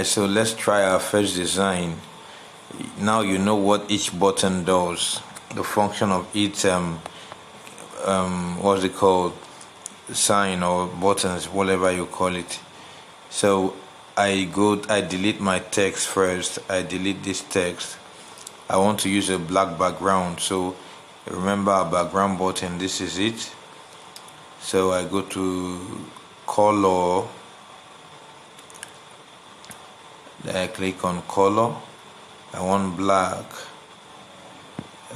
So let's try our first design. Now you know what each button does, the function of each what's it called, sign or buttons, whatever you call it. So I delete my text first. I delete this text. I want to use a black background, so remember our background button, this is it. So I go to color, then I click on color. I want black.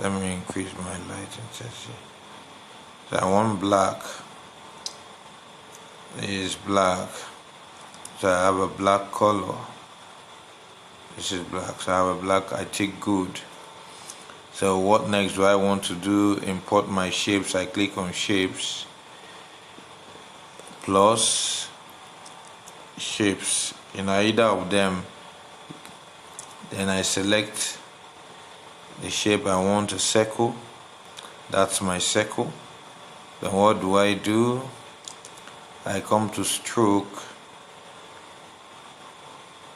Let me increase my light intensity. So I want black. This is black. So I have a black color. This is black. So I have a black. I take good. So what next do I want to do? Import my shapes. I click on shapes. Plus shapes. In either of them. Then I select the shape I want to circle. That's my circle. Then what do? I come to stroke.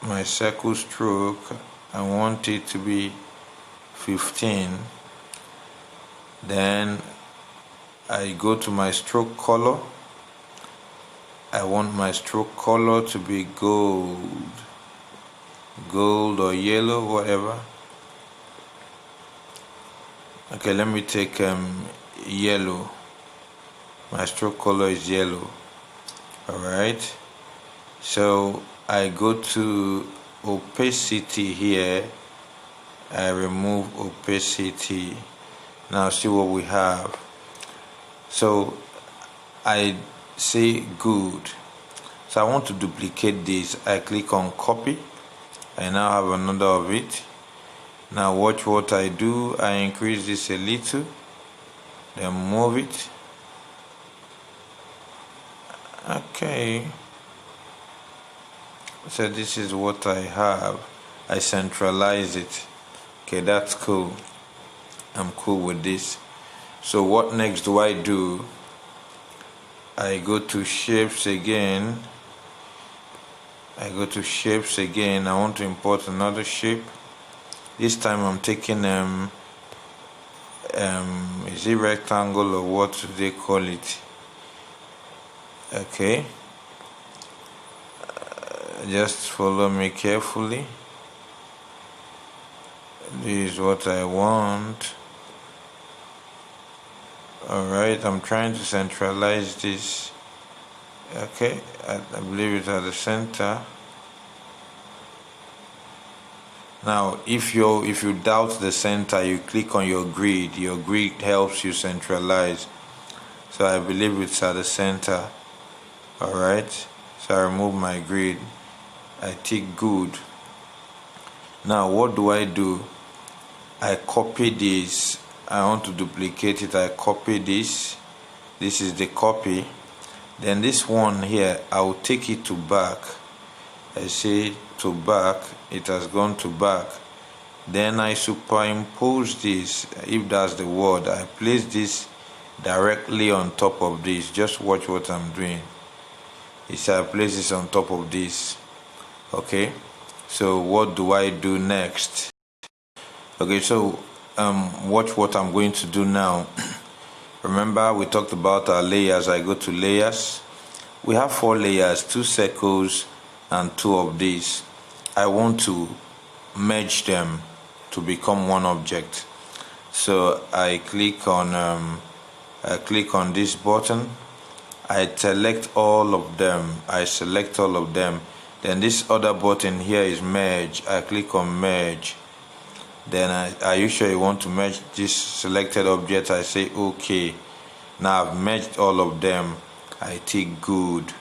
My circle stroke, I want it to be 15. Then I go to my stroke color. I want my stroke color to be gold or yellow, whatever. Okay, let me take yellow. My stroke color is yellow. Alright, so I go to opacity here. I remove opacity. Now see what we have. So I say good. So I want to duplicate this. I click on copy. I now have another of it. Now watch what I do. I increase this a little, then move it. Okay, so this is what I have. I centralize it. Okay, that's cool. I'm cool with this. So what next do? I go to shapes again. I want to import another shape. This time I'm taking is it rectangle or what do they call it? Okay, just follow me carefully. This is what I want. Alright, I'm trying to centralize this. Okay, I believe it's at the center. Now if you doubt the center, you click on your grid. Your grid helps you centralize. So I believe it's at the center. Alright, so I remove my grid. I take good. Now what do? I copy this. I want to duplicate it. I copy this. This is the copy. Then this one here, I will take it to back. I say to back. It has gone to back. Then I superimpose this, if that's the word. I place this directly on top of this. Just watch what I'm doing. I place this on top of this. Okay, so what do I do next? Okay, so watch what I'm going to do now. Remember we talked about our layers. I go to layers. We have 4 layers, 2 circles and 2 of these. I want to merge them to become one object. So I click on this button. I select all of them. Then this other button here is merge. I click on merge. Then are you sure you want to merge this selected object? I say okay. Now I've merged all of them. I take good.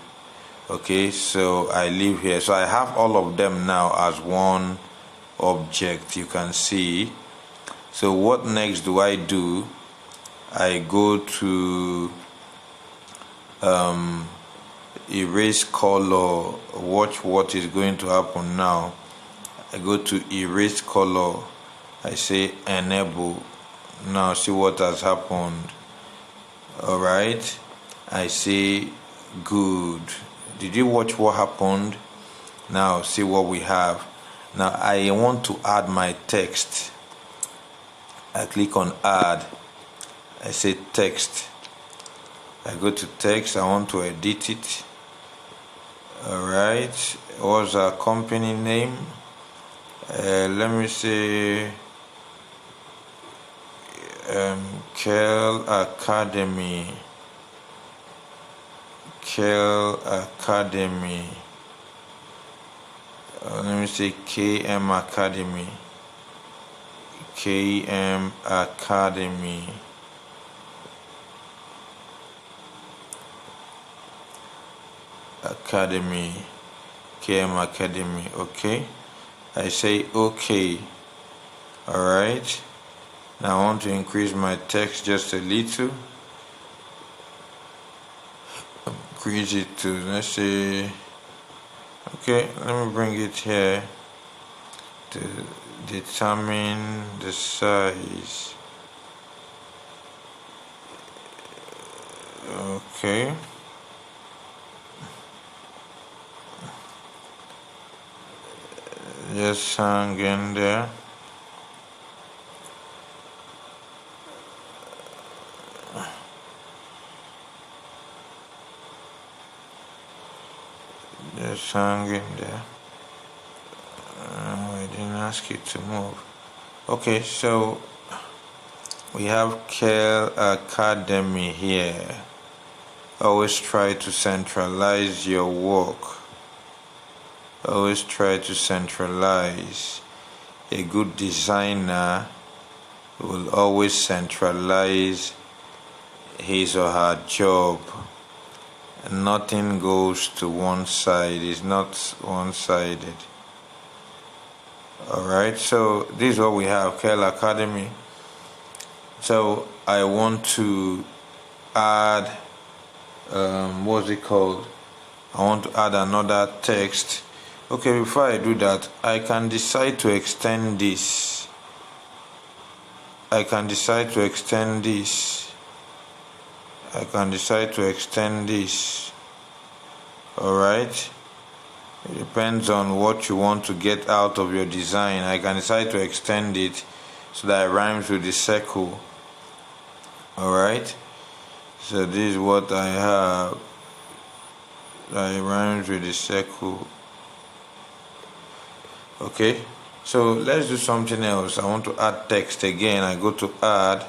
Okay, so I leave here. So I have all of them now as one object, you can see. So what next do? I go to erase color. Watch what is going to happen now. I go to erase color. I say enable. Now see what has happened. Alright, I say good. Did you watch what happened? Now see what we have. Now I want to add my text. I click on add. I say text. I go to text. I want to edit it. Alright, what's our company name? Let me say Kell Academy. Kell Academy. Let me say KM Academy. KM Academy. Academy. KM Academy. Okay. I say okay. Alright. Now I want to increase my text just a little. Increase it to, let's say, okay, let me bring it here to determine the size. Okay. Just hang in there. Just hang in there. I didn't ask you to move. Okay, so we have Kell Academy here. Always try to centralize your work. Always try to centralize. A good designer will always centralize his or her job. Nothing goes to one side. It's not one-sided. Alright, so this is what we have, Kell Academy. So I want to add, what's it called? I want to add another text. Okay, before I do that, I can decide to extend this. I can decide to extend this. Alright. It depends on what you want to get out of your design. I can decide to extend it so that it rhymes with the circle. Alright. So this is what I have. It rhymes with the circle. Okay, so let's do something else. I want to add text again. I go to add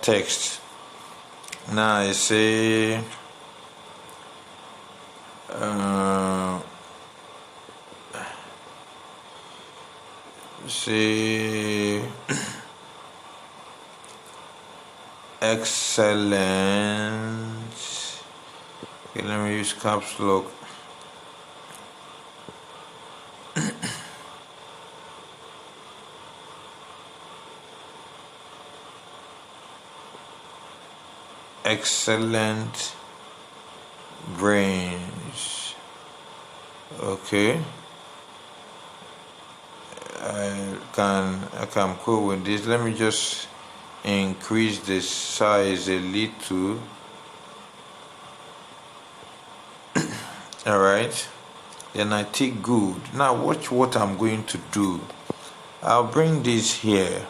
text. Now I say excellent. Okay, let me use caps lock. Excellent brains. Okay, I can cope with this. Let me just increase the size a little. Alright, then I take good. Now watch what I'm going to do. I'll bring this here.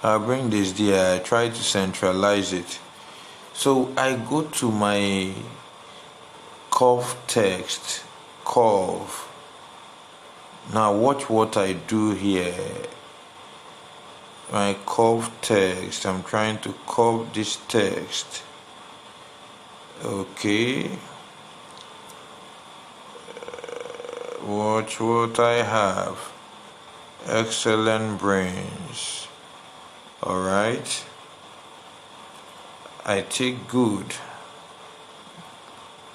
I try to centralize it. So I go to my curve text, curve. Now watch what I do here. My curve text, I'm trying to curve this text. Okay. Watch what I have. Excellent brains. Alright, I take good.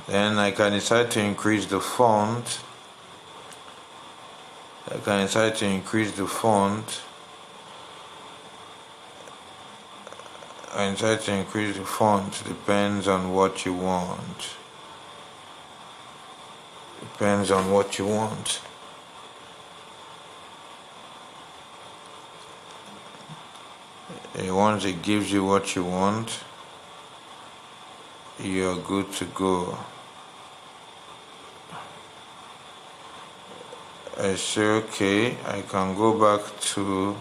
Then I can decide to increase the font. Depends on what you want. Once it gives you what you want, you're good to go. I say okay. I can go back to,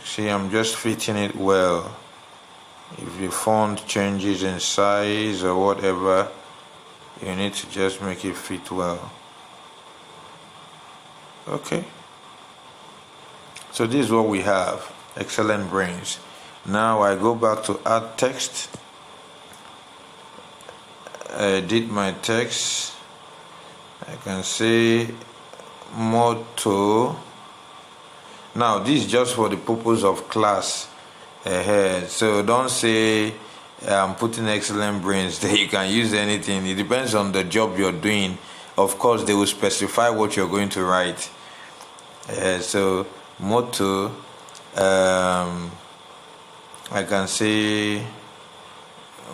see, I'm just fitting it well. If the font changes in size or whatever, you need to just make it fit well. Okay, so this is what we have. Excellent brains. Now I go back to add text. I edit my text. I can say motto. Now this is just for the purpose of class ahead. So don't say I'm putting excellent brains there. You can use anything. It depends on the job you're doing. Of course, they will specify what you're going to write. So motto, I can say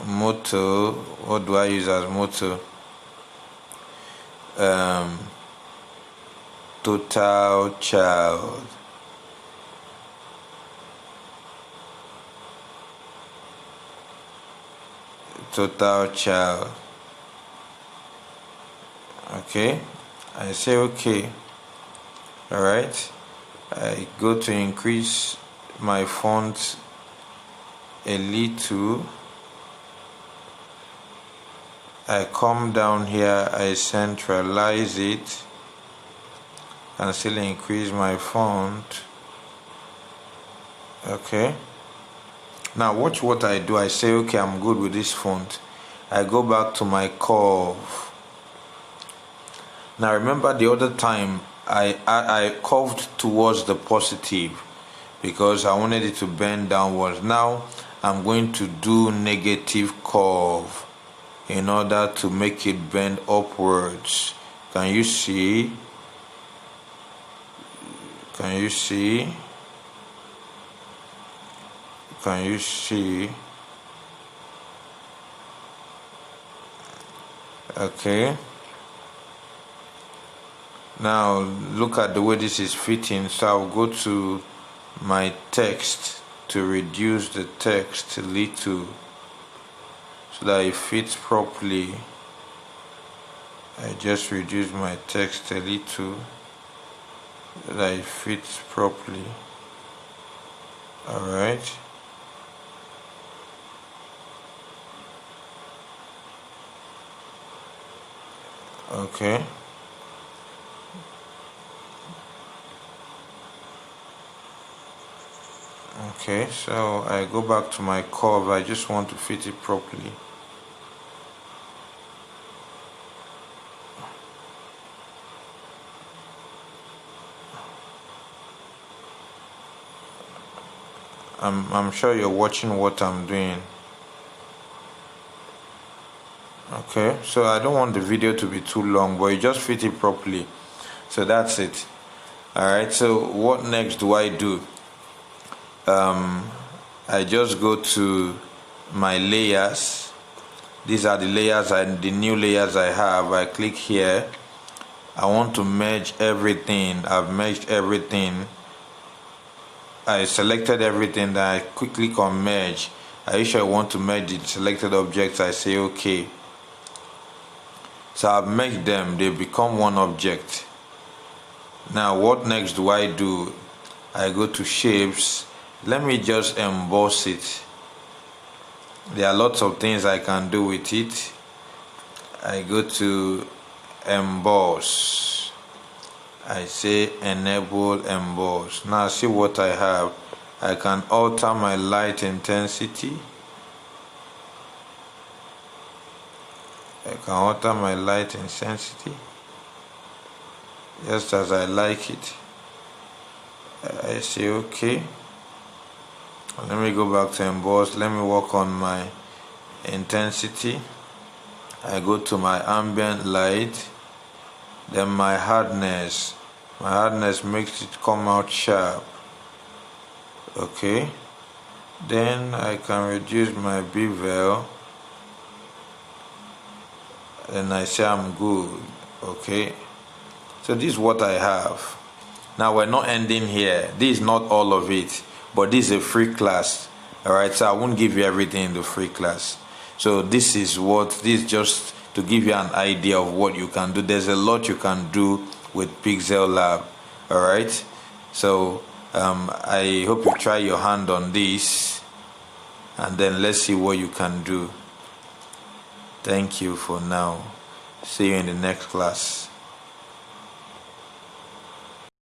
motto. What do I use as motto? Total child. Total child. Okay, I say okay. All right, I go to increase my font a little. I come down here, I centralize it and still increase my font. Okay, now watch what I do. I say okay, I'm good with this font. I go back to my curve. Now remember the other time I curved towards the positive because I wanted it to bend downwards. Now I'm going to do negative curve in order to make it bend upwards. Can you see? Can you see? Can you see? Okay. Now look at the way this is fitting. So I'll go to my text to reduce the text a little so that it fits properly. I just reduce my text a little so that it fits properly. Alright. Okay. Okay, so I go back to my curve. I just want to fit it properly. I'm sure you're watching what I'm doing. Okay, so I don't want the video to be too long, but you just fit it properly. So that's it. Alright, so what next do I do? I just go to my layers. These are the layers and the new layers I have. I click here. I want to merge everything. I've merged everything. I selected everything, then I quickly click on merge. I usually want to merge the selected objects. I say okay. So I've merged them. They become one object. Now what next do? I go to shapes. Let me just emboss it. There are lots of things I can do with it. I go to emboss. I say enable emboss. Now see what I have. I can alter my light intensity. I can alter my light intensity just as I like it. I say okay. Let me go back to emboss. Let me work on my intensity. I go to my ambient light, then my hardness. My hardness makes it come out sharp. Okay, then I can reduce my bevel, and I say I'm good. Okay, so this is what I have. Now we're not ending here. This is not all of it, but this is a free class. Alright, so I won't give you everything in the free class. So this is just to give you an idea of what you can do. There's a lot you can do with Pixellab. All right. So I hope you try your hand on this, and then let's see what you can do. Thank you for now. See you in the next class.